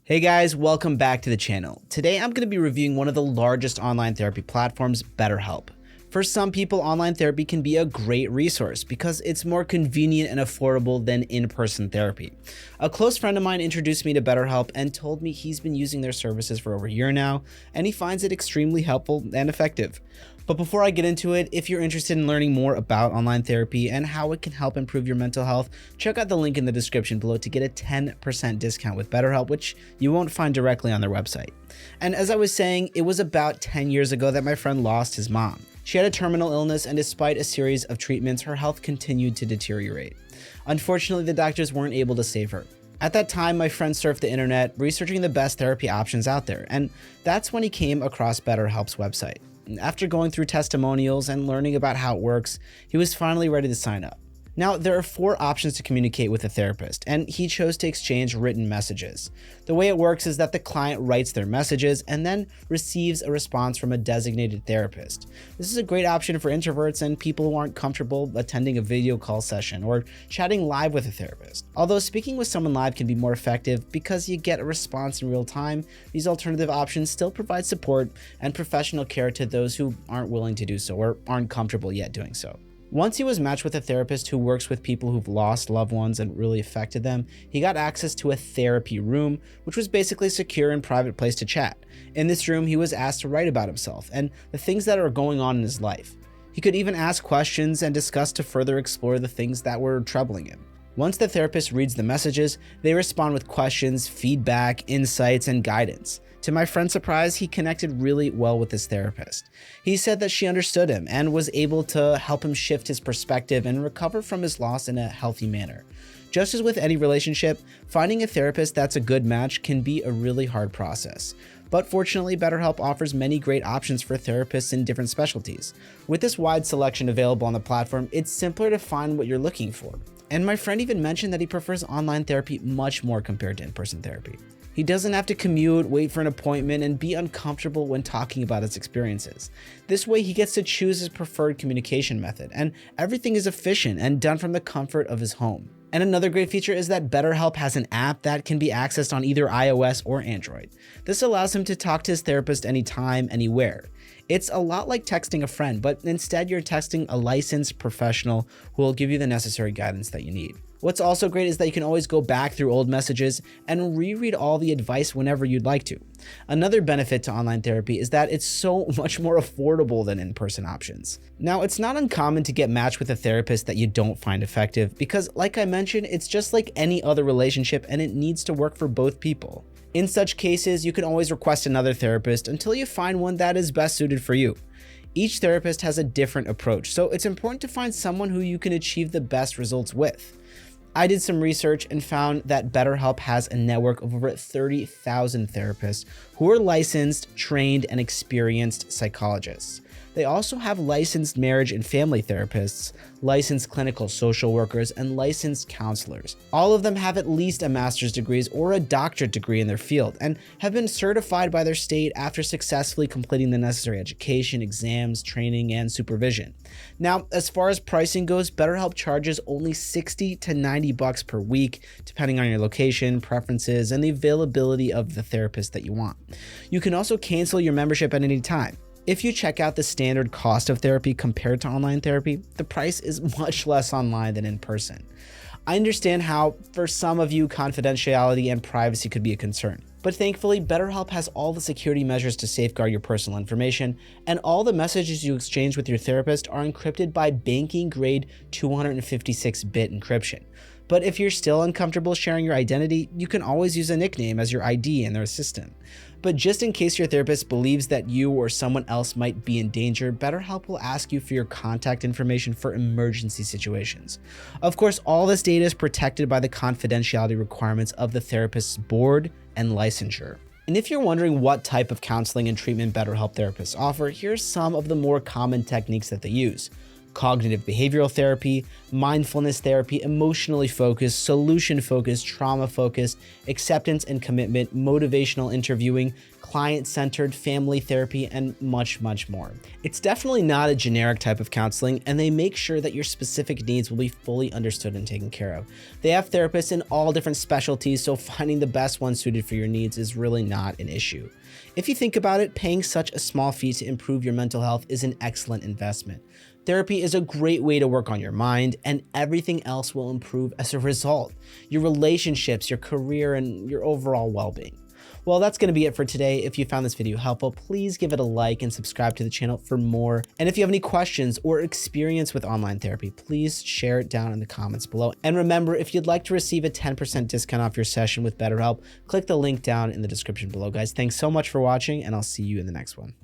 Hey guys, welcome back to the channel. Today I'm going to be reviewing one of the largest online therapy platforms, BetterHelp. For some people, online therapy can be a great resource because it's more convenient and affordable than in-person therapy. A close friend of mine introduced me to BetterHelp and told me he's been using their services for over a year now, and he finds it extremely helpful and effective. But before I get into it, if you're interested in learning more about online therapy and how it can help improve your mental health, check out the link in the description below to get a 10% discount with BetterHelp, which you won't find directly on their website. And as I was saying, it was about 10 years ago that my friend lost his mom. She had a terminal illness, and despite a series of treatments, her health continued to deteriorate. Unfortunately, the doctors weren't able to save her. At that time, my friend surfed the internet, researching the best therapy options out there, and that's when he came across BetterHelp's website. After going through testimonials and learning about how it works, he was finally ready to sign up. Now, there are 4 options to communicate with a therapist, and he chose to exchange written messages. The way it works is that the client writes their messages and then receives a response from a designated therapist. This is a great option for introverts and people who aren't comfortable attending a video call session or chatting live with a therapist. Although speaking with someone live can be more effective because you get a response in real time, these alternative options still provide support and professional care to those who aren't willing to do so or aren't comfortable yet doing so. Once he was matched with a therapist who works with people who've lost loved ones and really affected them, he got access to a therapy room, which was basically a secure and private place to chat. In this room, he was asked to write about himself and the things that are going on in his life. He could even ask questions and discuss to further explore the things that were troubling him. Once the therapist reads the messages, they respond with questions, feedback, insights, and guidance. To my friend's surprise, he connected really well with his therapist. He said that she understood him and was able to help him shift his perspective and recover from his loss in a healthy manner. Just as with any relationship, finding a therapist that's a good match can be a really hard process. But fortunately, BetterHelp offers many great options for therapists in different specialties. With this wide selection available on the platform, it's simpler to find what you're looking for. And my friend even mentioned that he prefers online therapy much more compared to in-person therapy. He doesn't have to commute, wait for an appointment, and be uncomfortable when talking about his experiences. This way, he gets to choose his preferred communication method, and everything is efficient and done from the comfort of his home. And another great feature is that BetterHelp has an app that can be accessed on either iOS or Android. This allows him to talk to his therapist anytime, anywhere. It's a lot like texting a friend, but instead you're texting a licensed professional who will give you the necessary guidance that you need. What's also great is that you can always go back through old messages and reread all the advice whenever you'd like to. Another benefit to online therapy is that it's so much more affordable than in-person options. Now, it's not uncommon to get matched with a therapist that you don't find effective because, like I mentioned, it's just like any other relationship and it needs to work for both people. In such cases, you can always request another therapist until you find one that is best suited for you. Each therapist has a different approach, so it's important to find someone who you can achieve the best results with. I did some research and found that BetterHelp has a network of over 30,000 therapists who are licensed, trained, and experienced psychologists. They also have licensed marriage and family therapists, licensed clinical social workers, and licensed counselors. All of them have at least a master's degree or a doctorate degree in their field and have been certified by their state after successfully completing the necessary education, exams, training, and supervision. Now, as far as pricing goes, BetterHelp charges only $60 to $90 per week, depending on your location, preferences, and the availability of the therapist that you want. You can also cancel your membership at any time. If you check out the standard cost of therapy compared to online therapy, the price is much less online than in person. I understand how, for some of you, confidentiality and privacy could be a concern. But thankfully, BetterHelp has all the security measures to safeguard your personal information, and all the messages you exchange with your therapist are encrypted by banking-grade 256-bit encryption. But if you're still uncomfortable sharing your identity, you can always use a nickname as your ID in their system. But just in case your therapist believes that you or someone else might be in danger, BetterHelp will ask you for your contact information for emergency situations. Of course, all this data is protected by the confidentiality requirements of the therapist's board and licensure. And if you're wondering what type of counseling and treatment BetterHelp therapists offer, here's some of the more common techniques that they use. cognitive behavioral therapy, mindfulness therapy, emotionally focused, solution focused, trauma focused, acceptance and commitment, motivational interviewing, client-centered, family therapy, and much, much more. It's definitely not a generic type of counseling, and they make sure that your specific needs will be fully understood and taken care of. They have therapists in all different specialties, so finding the best one suited for your needs is really not an issue. If you think about it, paying such a small fee to improve your mental health is an excellent investment. Therapy is a great way to work on your mind, and everything else will improve as a result. Your relationships, your career, and your overall well-being. Well, that's going to be it for today. If you found this video helpful, please give it a like and subscribe to the channel for more. And if you have any questions or experience with online therapy, please share it down in the comments below. And remember, if you'd like to receive a 10% discount off your session with BetterHelp, click the link down in the description below, guys. Thanks so much for watching, and I'll see you in the next one.